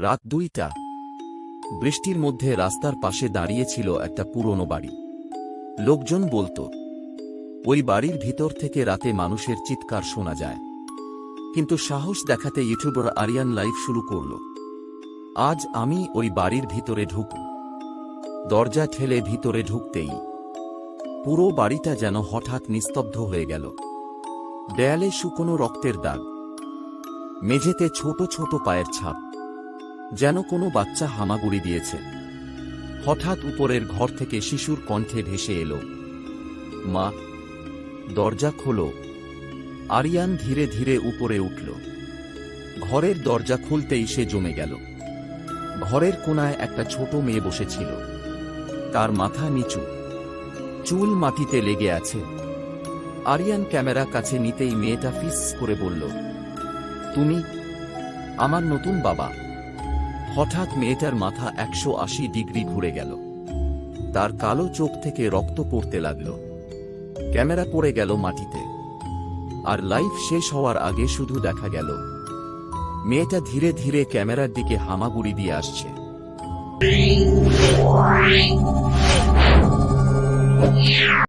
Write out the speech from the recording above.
রাত 2টা। বৃষ্টির মধ্যে রাস্তার পাশে দাঁড়িয়েছিল একটা পুরনো বাড়ি। লোকজন বলতো ওই বাড়ির ভিতর থেকে রাতে মানুষের চিৎকার শোনা যায়। কিন্তু সাহস দেখাতে ইউটিউবার আরিয়ান লাইভ শুরু করল। আজ আমি ওই বাড়ির ভিতরে ঢুকব। দরজা ঠেলে ভিতরে ঢুকতেই পুরো বাড়িটা যেন হঠাৎ নিস্তব্ধ হয়ে গেল। দেয়ালে শুকনো রক্তের দাগ, মেঝেতে ছোট ছোট পায়ের ছাপ, যেন কোনো বাচ্চা হামাগুড়ি দিয়েছে। হঠাৎ উপরের ঘর থেকে শিশুর কণ্ঠে ভেসে এলো, মা, দরজা খোলো। আরিয়ান ধীরে ধীরে উপরে উঠল। ঘরের দরজা খুলতেই সে জমে গেল। ঘরের কোণায় একটা ছোট মেয়ে বসেছিল। তার মাথা নিচু, চুল মাটিতে লেগে আছে। আরিয়ান ক্যামেরা কাছে নিতেই মেয়েটা ফিস করে বলল, তুমি আমার নতুন বাবা। হঠাৎ মেয়েটার মাথা 180 ডিগ্রি ঘুরে গেল। তার কালো চোখ থেকে রক্ত পড়তে লাগল। ক্যামেরা পড়ে গেল মাটিতে। আর লাইভ শেষ হওয়ার আগে শুধু দেখা গেল মেয়েটা ধীরে ধীরে ক্যামেরার দিকে হামাগুড়ি দিয়ে আসছে।